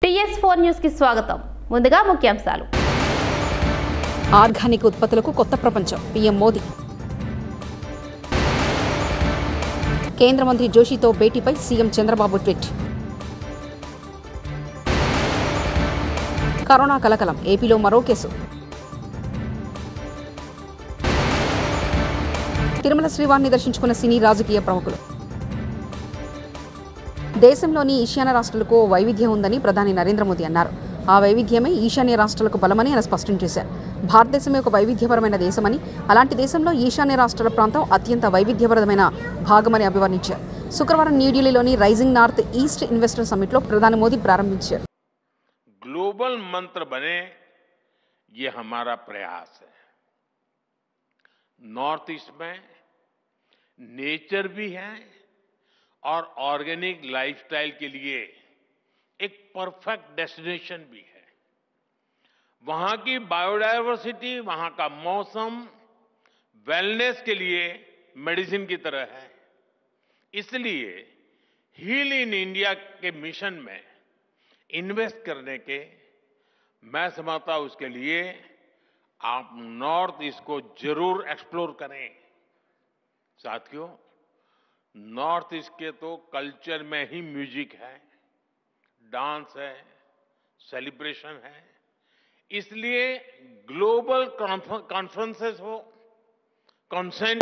PS4 news కి స్వాగతం. ముందుగా ముఖ్యాంశాలు. ఆర్గానిక్ ఉత్పత్తులకు కొత్త ప్రపంచం పీఎం మోదీ. కేంద్ర మంత్రి జోషితో భేటీపై సీఎం చంద్రబాబు ట్వీట్. కరోనా కలకలం, ఏపీలో మరో కేసు. తిరుమల శ్రీవారిని దర్శించుకున్న సినీ రాజకీయ ప్రముఖులు. దేశంలోని ఈశాన్య రాష్ట్రాలకు వైవిధ్యం ఉందని ప్రధాని నరేంద్ర మోదీ అన్నారు. ఆ వైవిధ్యమే ఈశాన్య రాష్ట్రాలకు బలమని ఆయన స్పష్టం చేశారు. భారతదేశమే ఒక వైవిధ్యపరమైన దేశమని, అలాంటి దేశంలో ఈశాన్య రాష్ట్రాల ప్రాంతం అత్యంత వైవిధ్యపరమైన భాగమని అభివర్ణించారు. శుక్రవారం న్యూఢిల్లీలోని రైజింగ్ నార్త్ ఈస్ట్ ఇన్వెస్టర్ సమ్మిట్లో ప్రధాని మోదీ ప్రారంభించారు. ग्लोबल मंत्र बने, ये हमारा प्रयास है. नॉर्थ ईस्ट में नेचर भी है और ऑर्गेनिक लाइफस्टाइल के लिए एक परफेक्ट डेस्टिनेशन भी है. वहां की बायोडायवर्सिटी, वहां का मौसम वेलनेस के लिए मेडिसिन की तरह है. इसलिए हील इन इंडिया के मिशन में इन्वेस्ट करने के मैं समझता हूं, उसके लिए आप नॉर्थ ईस्ट को जरूर एक्सप्लोर करें. साथियों, नॉर्थ ईस्ट के तो कल्चर में ही म्यूजिक है, डांस है, सेलिब्रेशन है. इसलिए ग्लोबल कॉन्फ्रेंसेस हो,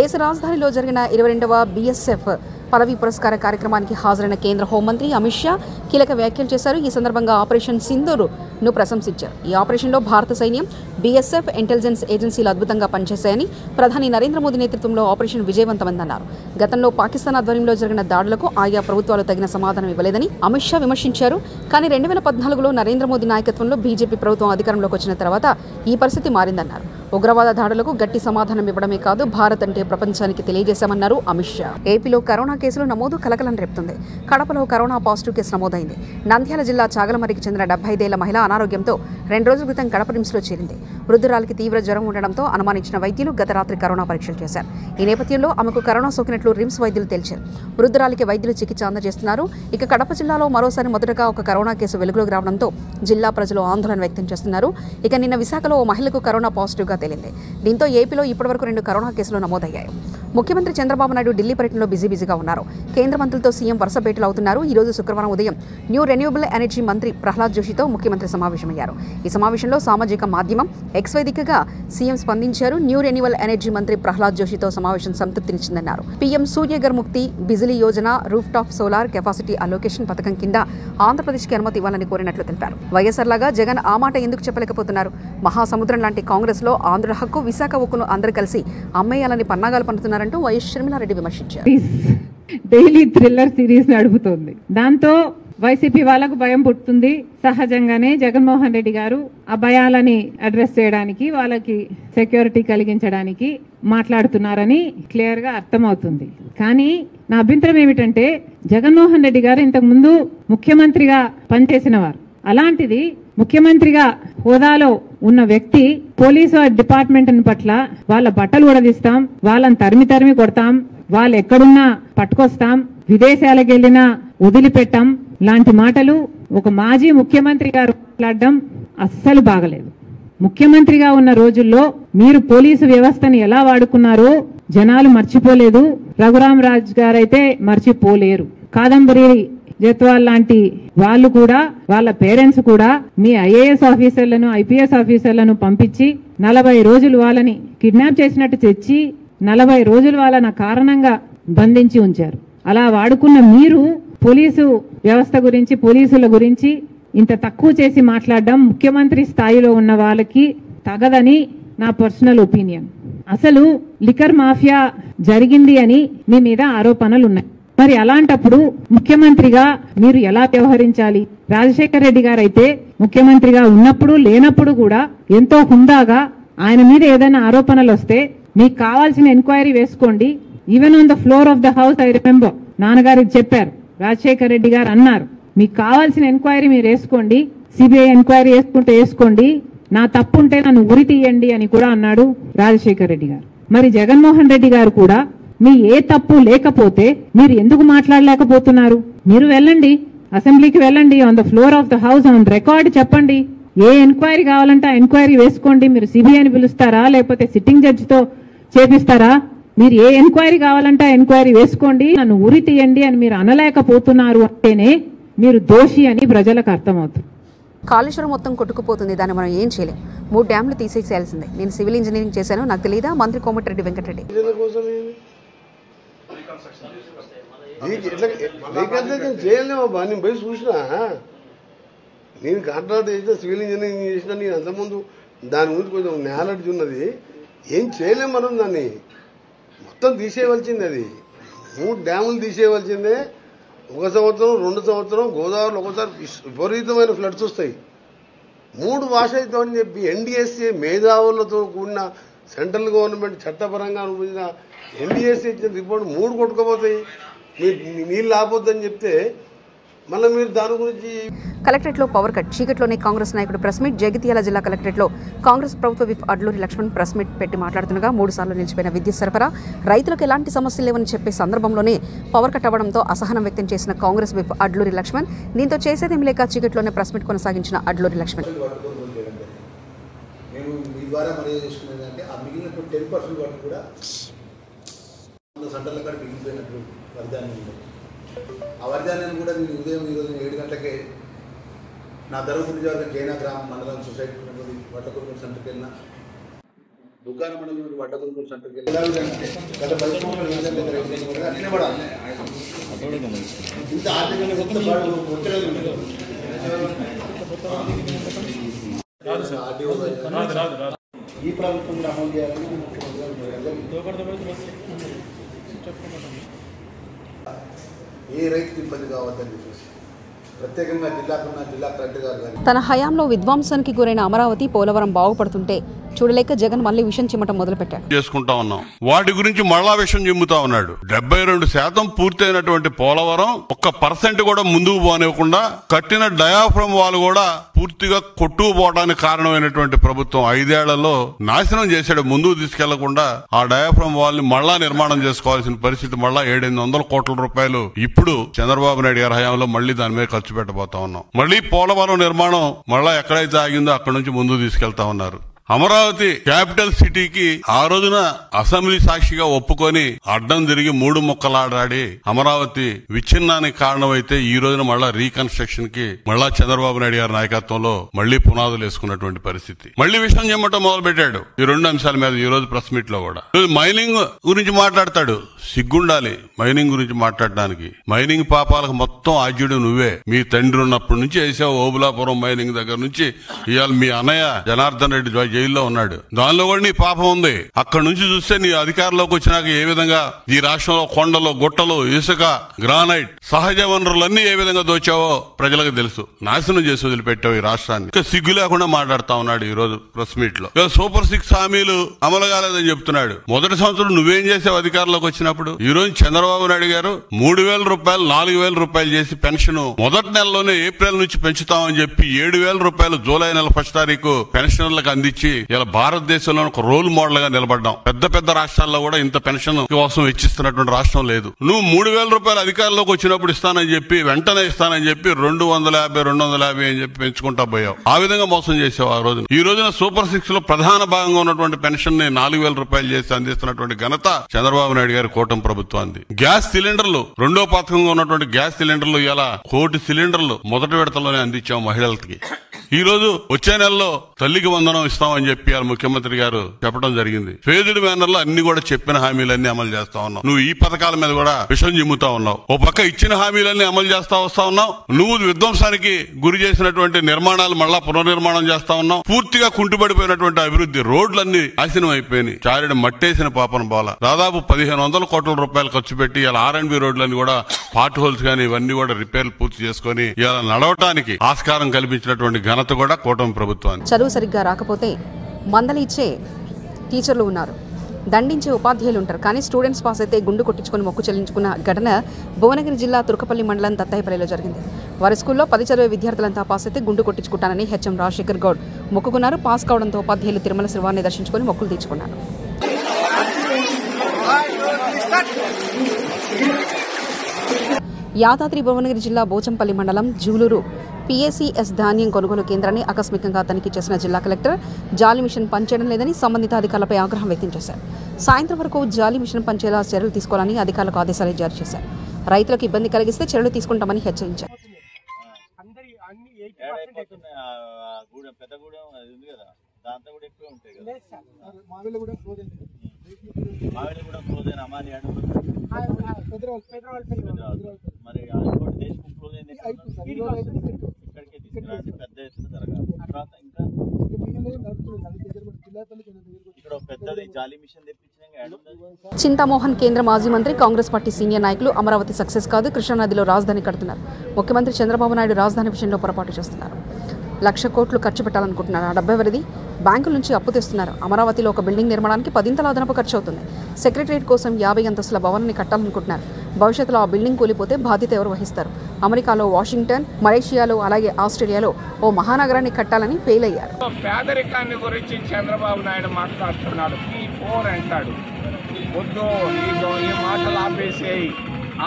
దేశ రాజధానిలో జరిగిన 22వ బీఎస్ఎఫ్ పదవి పురస్కార కార్యక్రమానికి హాజరైన కేంద్ర హోంమంత్రి అమిత్ షా కీలక వ్యాఖ్యలు చేశారు. ఈ సందర్భంగా ఆపరేషన్ సింధూర్ను ప్రశంసించారు. ఈ ఆపరేషన్లో భారత సైన్యం, బీఎస్ఎఫ్, ఇంటెలిజెన్స్ ఏజెన్సీలు అద్భుతంగా పనిచేశాయని, ప్రధాని నరేంద్ర మోదీ నేతృత్వంలో ఆపరేషన్ విజయవంతమన్నారు. గతంలో పాకిస్తాన్ ఆధ్వర్యంలో జరిగిన దాడులకు ఆయా ప్రభుత్వాలు తగిన సమాధానం ఇవ్వలేదని అమిత్ షా విమర్శించారు. కానీ 2014లో నరేంద్ర మోదీ నాయకత్వంలో బీజేపీ ప్రభుత్వం అధికారంలోకి వచ్చిన తర్వాత ఈ పరిస్థితి మారిందన్నారు. ఉగ్రవాద దాడులకు గట్టి సమాధానం ఇవ్వడమే కాదు, భారత్ అంటే ప్రపంచానికి తెలియజేశామన్నారు అమిత్ షా. ఏపీలో కరోనా కేసులు నమోదు కలకలం రేపుతుంది. కడపలో కరోనా పాజిటివ్ కేసు నమోదైంది. నంద్యాల జిల్లా చాగలమరికి చెందిన 75 మహిళ అనారోగ్యంతో 2 రోజుల క్రితం కడప రిమ్స్లో చేరింది. వృద్ధురాలికి తీవ్ర జ్వరం ఉండడంతో అనుమానించిన వైద్యులు గత రాత్రి కరోనా పరీక్షలు చేశారు. ఈ నేపథ్యంలో ఆమెకు కరోనా సోకినట్లు రిమ్స్ వైద్యులు తేల్చారు. వృద్ధురాలికి వైద్యులు చికిత్స అందజేస్తున్నారు. ఇక కడప జిల్లాలో మరోసారి మొదటగా ఒక కరోనా కేసు వెలుగులోకి రావడంతో జిల్లా ప్రజలు ఆందోళన వ్యక్తం చేస్తున్నారు. ఇక నిన్న విశాఖలో ఓ మహిళకు కరోనా పాజిటివ్గా తేలింది. దీంతో ఏపీలో ఇప్పటివరకు 2 కరోనా కేసులు నమోదయ్యాయి. ముఖ్యమంత్రి చంద్రబాబు నాయుడు ఢిల్లీ పర్యటనలో బిజీగా ఉన్నారు. కేంద్ర మంత్రులతో సీఎం వరుస భేటీలు అవుతున్నారు. ఈ రోజు శుక్రవారం ఉదయం న్యూ రెన్యూవబుల్ ఎనర్జీ మంత్రి ప్రహ్లాద్ జోషితో ముఖ్యమంత్రి సమావేశమయ్యారు. ఈ సమావేశంలో సామాజిక మాధ్యమం ఎక్స్ వేదికగా సీఎం స్పందించారు. న్యూ రెన్యూవబుల్ ఎనర్జీ మంత్రి ప్రహ్లాద్ జోషితో సమావేశం సంతృప్తినిచ్చిందన్నారు. PM Suryaghar Mukti Bijli Yojana roof top solar capacity allocation పథకం కింద ఆంధ్రప్రదేశ్కి అనుమతి ఇవ్వాలని కోరినట్లు తెలిపారు. వైఎస్ఆర్ లాగా జగన్ ఆ మాట ఎందుకు చెప్పలేకపోతున్నారు? మహాసముద్రం లాంటి కాంగ్రెస్ లో ఆంధ్రుల హక్కు, విశాఖ ఉక్కును అందరూ కలిసి అమ్మేయాలని పన్నాగాలు పన్నుతున్నారంటూ వైఎస్ షర్మిలారెడ్డి విమర్శించారు. డైలీ థ్రిల్లర్ సిరీస్ నడుపుతోంది. దాంతో వైసీపీ వాళ్ళకు భయం పుట్టుతుంది. సహజంగానే జగన్మోహన్ రెడ్డి గారు ఆ భయాలని అడ్రస్ చేయడానికి, వాళ్ళకి సెక్యూరిటీ కలిగించడానికి మాట్లాడుతున్నారని క్లియర్ గా అర్థమవుతుంది. కానీ నా అభ్యంతరం ఏమిటంటే, జగన్మోహన్ రెడ్డి గారు ఇంతకు ముందు ముఖ్యమంత్రిగా పనిచేసిన వారు. అలాంటిది ముఖ్యమంత్రిగా హోదాలో ఉన్న వ్యక్తి పోలీసు డిపార్ట్మెంట్ పట్ల వాళ్ళ బట్టలు ఉడదీస్తాం, వాళ్ళని తరిమి కొడతాం, వాళ్ళు ఎక్కడున్నా పట్టుకొస్తాం, విదేశాలకు వెళ్ళినా వదిలిపెట్టాం లాంటి మాటలు ఒక మాజీ ముఖ్యమంత్రి గారు మాట్లాడడం అస్సలు బాగలేదు. ముఖ్యమంత్రిగా ఉన్న రోజుల్లో మీరు పోలీసు వ్యవస్థని ఎలా వాడుకున్నారో జనాలు మర్చిపోలేదు. రఘురామరాజు గారైతే మర్చిపోలేరు. కాదంబరి జత్వాల్ లాంటి వాళ్ళు కూడా, వాళ్ళ పేరెంట్స్ కూడా మీ ఐఏఎస్ ఆఫీసర్లను, ఐపీఎస్ ఆఫీసర్లను పంపించి 40 రోజులు వాళ్ళని కిడ్నాప్ చేసినట్టు తెచ్చి 40 రోజులు వాళ్ళని కారణంగా బంధించి ఉంచారు. అలా వాడుకున్న మీరు పోలీసు వ్యవస్థ గురించి, పోలీసుల గురించి ఇంత తక్కువ చేసి మాట్లాడడం ముఖ్యమంత్రి స్థాయిలో ఉన్న వాళ్ళకి తగదని నా పర్సనల్ ఒపీనియన్. అసలు లిక్కర్ మాఫియా జరిగింది అని మీ మీద ఆరోపణలు ఉన్నాయి. మరి అలాంటప్పుడు ముఖ్యమంత్రిగా మీరు ఎలా వ్యవహరించాలి? రాజశేఖర రెడ్డి గారు అయితే ముఖ్యమంత్రిగా ఉన్నప్పుడు లేనప్పుడు కూడా ఎంతో హుందాగా ఆయన మీద ఏదైనా ఆరోపణలు వస్తే మీకు కావాల్సిన ఎంక్వైరీ వేసుకోండి. Even on the floor of the house I remember నాన్నగారికి చెప్పారు, రాజశేఖర రెడ్డి గారు అన్నారు, మీకు కావాల్సిన ఎంక్వైరీ మీరు వేసుకోండి, సిబిఐ ఎంక్వైరీ వేసుకోండి, నా తప్పు ఉంటే నన్ను ఉరి తీయండి అని కూడా అన్నాడు రాజశేఖర రెడ్డి గారు. మరి జగన్మోహన్ రెడ్డి గారు కూడా మీ ఏ తప్పు లేకపోతే మీరు ఎందుకు మాట్లాడలేకపోతున్నారు? మీరు వెళ్ళండి, అసెంబ్లీకి వెళ్ళండి, on the floor of the house on record చెప్పండి. ఏ ఎంక్వైరీ కావాలంటే ఎంక్వైరీ వేసుకోండి. మీరు సిబిఐని పిలుస్తారా లేకపోతే సిట్టింగ్ జడ్జితో చేపిస్తారా? మీరు ఏ ఎంక్వైరీ కావాలంటే ఎంక్వైరీ వేసుకోండి, నన్ను ఉరి తీయండి అని మీరు అనలేకపోతున్నారు అంటేనే మీరు దోషి అని ప్రజలకు అర్థమవుతుంది. కాళేశ్వరం మొత్తం కొట్టుకుపోతుంది, దాన్ని మనం ఏం చేయలేం. 3 డ్యామ్లు తీసేసేయాల్సిందే. నేను సివిల్ ఇంజనీరింగ్ చేశాను, నాకు తెలియదా? మంత్రి కోమటిరెడ్డి వెంకటరెడ్డి చేయలేమబ్బా. నేను పోయి చూసినా, నేను కాంట్రాక్ట్ చేసిన సివిల్ ఇంజనీరింగ్ చేసిన, నేను అంతకుముందు దాని గురించి కొంచెం నాలెడ్జ్ ఉన్నది. ఏం చేయలేం మనం, దాన్ని మొత్తం తీసేయవలసిందే. అది 3 డ్యాములు తీసేయవలసిందే. 1 సంవత్సరం 2 సంవత్సరం గోదావరిలో ఒకసారి విపరీతమైన ఫ్లడ్స్ వస్తాయి. 3 వాష్ అవుతామని చెప్పి ఎన్డీఎస్ఏ మేధావులతో కూడిన సెంట్రల్ గవర్నమెంట్ చట్టపరంగా అనుభవించిన ఎన్డీఎస్ఏ ఇచ్చిన రిపోర్ట్ 3 కొట్టుకుపోతాయి. నీళ్ళు ఆపొద్దని చెప్తే మళ్ళీ మీరు దాని గురించి. కలెక్టరేట్లో పవర్ కట్, చీకట్లోనే కాంగ్రెస్ నాయకుడు ప్రెస్ మీట్. జగిత్యాల జిల్లా కలెక్టరేట్లో కాంగ్రెస్ ప్రభుత్వ whip Adluri Laxman press meet పెట్టి మాట్లాడుతుండగా 3 సార్లు నిలిచిపోయిన విద్యుత్ సరఫరా, రైతులకు ఎలాంటి సమస్యలు లేవని చెప్పే సందర్భంలోనే పవర్ కట్ అవ్వడంతో అసహనం వ్యక్తం చేసిన కాంగ్రెస్ విప్ అడ్లూరి లక్ష్మణ్ దీంతో చేసేదేమి లేక చీకట్లోనే ప్రెస్ మీట్ కొనసాగించిన అడ్లూరి లక్ష్మణ్ ఆ వర్ధాన్ని కూడా నేను ఉదయం ఈరోజు 7 గంటలకే నా ధర్మపురి నియోజకవర్గం జైనా గ్రామం మండలం సొసైటీ ఉన్నటువంటి వడ్డకొల్లు సెంటర్కి వెళ్ళిన దుకాణ మండలం వడ్డకొల్లు సెంటర్కి వెళ్ళి గత 10 సంవత్సరాలు ఇంత ఆర్థికంగా ఈ ప్రభుత్వం కూడా అమలు చేయాలని ఏ రైతుకి ఇబ్బంది కావద్దని చెప్పేసి ప్రత్యేకంగా జిల్లా కలెక్టర్ గారు తన హయాంలో విధ్వంసానికి గురైన అమరావతి పోలవరం బాగుపడుతుంటే చూడలేక జగన్ మళ్ళీ విషయం చిమ్మటం మొదలుపెట్టాడు. చేసుకుంటా ఉన్నాం, వాటి గురించి మళ్ళా విషయం చిమ్ముతా ఉన్నాడు. 72% పూర్తయినటువంటి పోలవరం 1% కూడా ముందుకు పోనివ్వకుండా కట్టిన డయాఫ్రమ్ వాల్ కూడా పూర్తిగా కొట్టుకుపోవడానికి కారణమైనటువంటి ప్రభుత్వం 5 ఏళ్లలో నాశనం చేశాడు. ముందుకు తీసుకెళ్లకుండా ఆ డయాఫ్రమ్ వాల్ ని మళ్ళా నిర్మాణం చేసుకోవాల్సిన పరిస్థితి. మళ్ళా 700-800 కోట్ల రూపాయలు ఇప్పుడు చంద్రబాబు నాయుడు గారి హయాంలో మళ్లీ దాని మీద ఖర్చు పెట్టబోతా ఉన్నాం. మళ్లీ పోలవరం నిర్మాణం మళ్ళా ఎక్కడైతే ఆగిందో అక్కడి నుంచి ముందుకు తీసుకెళ్తా ఉన్నారు. అమరావతి క్యాపిటల్ సిటీకి ఆ రోజున అసెంబ్లీ సాక్షిగా ఒప్పుకొని అడ్డం తిరిగి 3 ముక్కలాడాడి అమరావతి విచ్ఛిన్నానికి కారణమైతే ఈ రోజున మళ్ళా రీకన్స్ట్రక్షన్ కి మళ్ళా చంద్రబాబు నాయుడు గారి నాయకత్వంలో మళ్లీ పునాదులు వేసుకున్నటువంటి పరిస్థితి. మళ్లీ విషయం చెమ్మటం మొదలు పెట్టాడు. ఈ 2 అంశాల మీద ఈ రోజు ప్రెస్ మీట్ లో కూడా మైనింగ్ గురించి మాట్లాడతాడు. సిగ్గుండాలి మైనింగ్ గురించి మాట్లాడడానికి. మైనింగ్ పాపాలకు మొత్తం ఆద్యుడు నువ్వే. మీ తండ్రి ఉన్నప్పటి నుంచి వేసావు. ఓబులాపురం మైనింగ్ దగ్గర నుంచి ఇవాళ మీ అన్నయ్య జనార్దన్ రెడ్డి జైల్లో ఉన్నాడు. దానిలో కూడా నీ పాపం ఉంది. అక్కడి నుంచి చూస్తే నీ అధికారంలోకి వచ్చినాక ఏ విధంగా ఈ రాష్ట్రంలో కొండలు, గుట్టలు, ఇసుక, గ్రానైట్, సహజ వనరులన్నీ ఏ విధంగా దోచావో ప్రజలకు తెలుసు. నాశనం చేసి వదిలిపెట్టావు ఈ రాష్ట్రాన్ని. ఇంకా సిగ్గు లేకుండా మాట్లాడుతా ఉన్నాడు ఈ రోజు ప్రెస్ మీట్ లో. సూపర్ 6 హామీలు అమలు కాలేదని చెప్తున్నాడు. మొదటి సంవత్సరం నువ్వేం చేసావు అధికారంలోకి వచ్చినప్పుడు? ఈ రోజు చంద్రబాబు నాయుడు గారు 3,000 రూపాయలు 4,000 రూపాయలు చేసి పెన్షన్ మొదటి నెలలోనే ఏప్రిల్ నుంచి పెంచుతామని చెప్పి 7,000 రూపాయలు జూలై నెల 1 తారీఖు పెన్షనర్లకు అందించి ఇలా భారతదేశంలో ఒక రోల్ మోడల్ గా నిలబడ్డాం. పెద్ద పెద్ద రాష్ట్రాల్లో కూడా ఇంత పెన్షన్ కోసం వెచ్చిస్తున్నటువంటి రాష్ట్రం లేదు. నువ్వు 3,000 రూపాయలు అధికారంలోకి వచ్చినప్పుడు ఇస్తానని చెప్పి వెంటనే ఇస్తానని చెప్పి 250 అని చెప్పి పెంచుకుంటా పోయావు. ఆ విధంగా మోసం చేసావు ఆ రోజు. ఈ రోజున సూపర్ 6 లో ప్రధాన భాగంగా ఉన్నటువంటి పెన్షన్ ని 4,000 రూపాయలు చేసి అందిస్తున్నటువంటి ఘనత చంద్రబాబు నాయుడు గారి కూటమి ప్రభుత్వాన్ని. గ్యాస్ సిలిండర్లు 2వ పథకంగా ఉన్నటువంటి గ్యాస్ సిలిండర్లు ఇలా 1 కోటి సిలిండర్లు మొదటి విడతలోనే అందించాం మహిళలకి. ఈ రోజు వచ్చే నెలలో తల్లికి వందనం ఇస్తామని చెప్పి ముఖ్యమంత్రి గారు చెప్పడం జరిగింది. ఫేజ్డ్ మేనర్ లో అన్ని కూడా చెప్పిన హామీలన్నీ అమలు చేస్తా ఉన్నావు. నువ్వు ఈ పథకాల మీద కూడా విషం జిమ్ముతా ఉన్నావు. ఓ పక్క ఇచ్చిన హామీలన్నీ అమలు చేస్తా వస్తా ఉన్నావు. నువ్వు విధ్వంసానికి గురి చేసినటువంటి నిర్మాణాలు మళ్ళా పునర్నిర్మాణం చేస్తా ఉన్నావు. పూర్తిగా కుంటుపడిపోయినటువంటి అభివృద్ధి, రోడ్లన్నీ నాశనం అయిపోయినాయి. చారిడ మట్టేసిన పాపన పోల. దాదాపు 1,500 కోట్ల రూపాయలు ఖర్చు పెట్టి ఇలా R&B రోడ్లన్నీ కూడా పార్ట్ హోల్స్ గానీ ఇవన్నీ కూడా రిపేర్లు పూర్తి చేసుకుని ఇలా నడవటానికి ఆస్కారం కల్పించినటువంటి ఘనత కూడా కూటమి ప్రభుత్వాన్ని. చదువు సరిగ్గా రాకపోతే మందలి ఇచ్చే టీచర్లు ఉన్నారు, దండించే ఉపాధ్యాయులు ఉంటారు. కానీ స్టూడెంట్స్ పాస్ అయితే గుండు కొట్టించుకుని మొక్కు చెల్లించుకున్న ఘటన భువనగిరి జిల్లా తుర్కపల్లి మండలం దత్తాయిపల్లిలో జరిగింది. వారి స్కూల్లో 10 చదివే విద్యార్థులంతా పాస్ అయితే గుండు కొట్టించుకుంటానని హెచ్ఎం రాజశేఖర్ గౌడ్ మొక్కుకున్నారు. పాస్ కావడంతో ఉపాధ్యాయులు తిరుమల శివాన్ని దర్శించుకుని మొక్కులు తీర్చుకున్నారు. యాదాద్రి భువనగిరి జిల్లా బోచంపల్లి మండలం జూలూరు PACS ధాన్యం కొనుగోలు కేంద్రాన్ని ఆకస్మికంగా తనిఖీ చేసిన జిల్లా కలెక్టర్ జాలి మిషన్ పనిచేయడం లేదని సంబంధిత అధికారులపై ఆగ్రహం వ్యక్తం చేశారు. సాయంత్రం వరకు జాలి మిషన్ పనిచేలా చర్యలు తీసుకోవాలని అధికారులకు ఆదేశాలు జారీ చేశారు. రైతులకు ఇబ్బంది కలిగిస్తే చర్యలు తీసుకుంటామని హెచ్చరించారు. చింతామోహన్ కేంద్ర మాజీ మంత్రి కాంగ్రెస్ పార్టీ సీనియర్ నాయకులు అమరావతి సక్సెస్ కాదు, కృష్ణానదిలో రాజధాని కడుతున్నారు. ముఖ్యమంత్రి చంద్రబాబు నాయుడు రాజధాని విషయంలో పొరపాటు చేస్తున్నారు. 1,00,000 కోట్లు ఖర్చు పెట్టాలనుకుంటున్నారు. ఆ డబ్బు ఎవరిది? బ్యాంకుల నుంచి అప్పు తెస్తున్నారు. అమరావతిలో ఒక బిల్డింగ్ నిర్మాణానికి 10 అదనపు ఖర్చు అవుతుంది. సెక్రటరియట్ కోసం 50 అంతస్తుల భవనాన్ని కట్టాలనుకుంటున్నారు. భవిష్యత్తులో ఆ బిల్డింగ్ కూలిపోతే బాధ్యత ఎవరు వహిస్తారు? అమెరికాలో వాషింగ్టన్, మలేషియాలో అలాగే ఆస్ట్రేలియాలో ఓ మహానగరాన్ని కట్టాలని ఫెయిల్ అయ్యారు. పేదరికాన్ని గురించి చంద్రబాబు నాయుడు మాట్లాడుతున్నాడు. P4 అంటాడు. వద్దు, ఈ మాటలు ఆపేసేయి.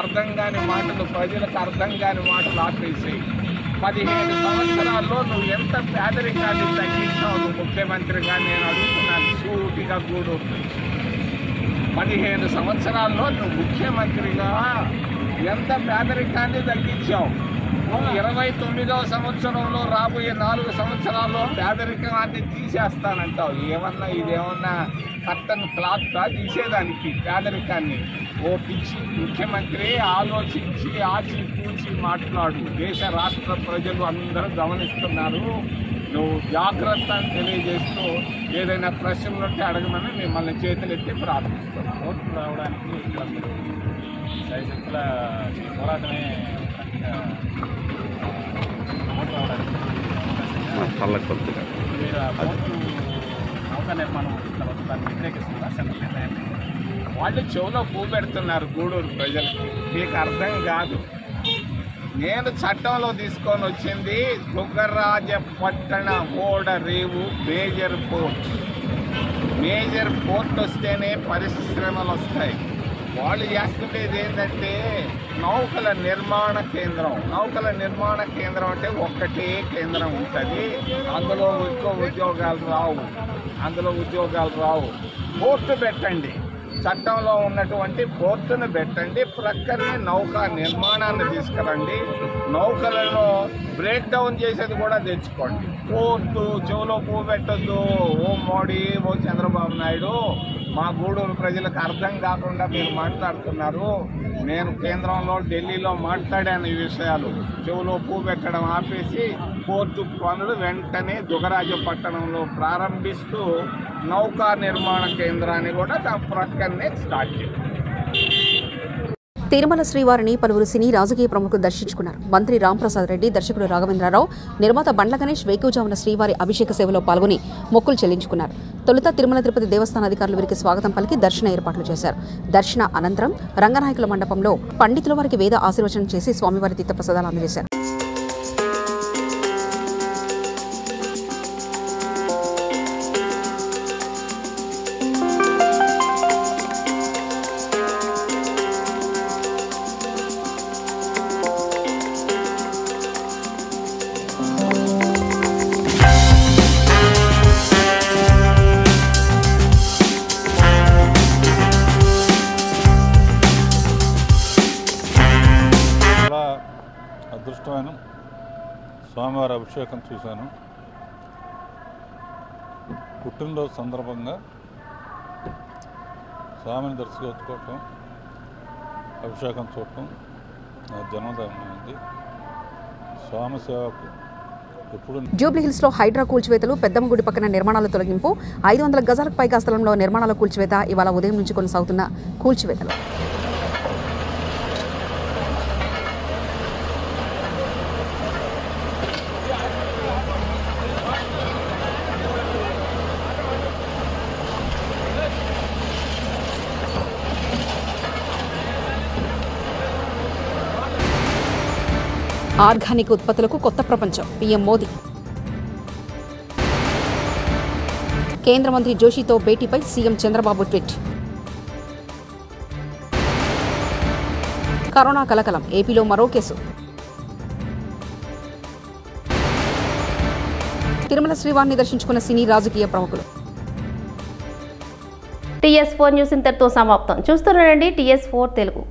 అర్థం కాని మాటలు, ప్రజలకు అర్థం కాని మాటలు ఆపేసేయి. 15 సంవత్సరాల్లో నువ్వు ఎంత పేదరికాన్ని తగ్గించావు నువ్వు ముఖ్యమంత్రిగా? నేను అడుగుతున్నాను సూటిగా గూడూరు. 15 సంవత్సరాల్లో నువ్వు ముఖ్యమంత్రిగా ఎంత పేదరికాన్ని తగ్గించావు? నువ్వు 29వ సంవత్సరంలో రాబోయే 4 సంవత్సరాల్లో పేదరికాన్ని తీసేస్తానంటావు. ఇదేమన్నా కర్టన్ క్లాత్ తీసేదానికి పేదరికాన్ని? ఓ పిచ్చి ముఖ్యమంత్రి, ఆలోచించి ఆచితూచి మాట్లాడు. దేశ రాష్ట్ర ప్రజలు అందరూ గమనిస్తున్నారు. నువ్వు జాగ్రత్త అని తెలియజేస్తూ ఏదైనా ప్రశ్నలు ఉంటే అడగమని మిమ్మల్ని చేతులెత్తి ప్రార్థిస్తున్నాను. ఓట్లు రావడానికి ఇక్కడ మీరు సైజుల పోరాటమే ఓట్లు రావడానికి మీరు నౌక నిర్మాణం దాన్ని వ్యతిరేకిస్తున్నారు. సెంట్రల్ నిర్ణయాన్ని వాళ్ళు చెవులో పువ్వు పెడుతున్నారు గూడూరు ప్రజలకి. మీకు అర్థం కాదు. నేను చట్టంలో తీసుకొని వచ్చింది దుగ్గరాజపట్టణ ఓడరేవు మేజర్ పోర్ట్. మేజర్ పోర్ట్ వస్తేనే పరిశ్రమలు వస్తాయి. వాళ్ళు చేస్తుండేది ఏంటంటే నౌకల నిర్మాణ కేంద్రం. నౌకల నిర్మాణ కేంద్రం అంటే ఒక్కటే కేంద్రం ఉంటుంది. అందులో ఉద్యోగాలు రావు. పోర్టు పెట్టండి, చట్టంలో ఉన్నటువంటి పోర్టును పెట్టండి, ప్రక్కనే నౌకా నిర్మాణాన్ని తీసుకురండి, నౌకలను బ్రేక్ డౌన్ చేసేది కూడా తెచ్చుకోండి. పోర్టు చెవులో పువ్వు పెట్టద్దు. ఓ మోడీ, ఓ చంద్రబాబు నాయుడు, మా గూడూరు ప్రజలకు అర్థం కాకుండా మీరు మాట్లాడుతున్నారు. నేను కేంద్రంలో ఢిల్లీలో మాట్లాడాను ఈ విషయాలు. చెవులో పువ్వు పెట్టడం ఆపేసి పోర్టు పనులు వెంటనే దుగ్గరాజపట్టణంలో ప్రారంభిస్తూ నౌకా నిర్మాణ కేంద్రాన్ని కూడా దాని ప్రక్కనే స్టార్ట్ చేయాలి. తిరుమల శ్రీవారిని పలువురు సినీ రాజకీయ ప్రముఖులు దర్శించుకున్నారు. మంత్రి రాంప్రసాద్ రెడ్డి, దర్శకుడు రాఘవేంద్రరావు, నిర్మాత బండ్ల గణేష్ వేకువజామున శ్రీవారి అభిషేక సేవలో పాల్గొని మొక్కులు చెల్లించుకున్నారు. తొలుత తిరుమల తిరుపతి దేవస్థాన అధికారులు వీరికి స్వాగతం పలికి దర్శన ఏర్పాట్లు చేశారు. దర్శన అనంతరం రంగనాయకుల మండపంలో పండితుల వారికి వేద ఆశీర్వచనం చేసి స్వామివారి తీర్థప్రసాదాలు అందజేశారు. అదృష్టమైన స్వామివారి అభిషేకం చూశాను. పుట్టినరోజు సందర్భంగా స్వామిని దర్శించుకోవటం, అభిషేకం చూడటం నా జన్మదినమైంది. స్వామి సేవకు ఎప్పుడు. జూబ్లీహిల్స్ లో హైడ్రా కూల్చివేతలు, పెద్దమ్మ గుడి పక్కన నిర్మాణాల తొలగింపు, 500 గజాలకు పైగా స్థలంలో నిర్మాణాల కూల్చివేత. ఇవాళ ఉదయం నుంచి కొనసాగుతున్న కూల్చివేతలు. ఆర్గానిక్ ఉత్పత్తులకు కొత్త ప్రపంచం, పీఎం మోదీ. కేంద్ర మంత్రి జోషితో భేటీపై సీఎం చంద్రబాబు ట్వీట్. కరోనా కలకలం, ఏపీలో మరో కేసు. తిరుమల శ్రీవారిని దర్శించుకున్న సినీ రాజకీయ ప్రముఖులు. TS4 న్యూస్ ఇంతటితో సమాప్తం. చూస్తున్నారండి TS4 తెలుగు.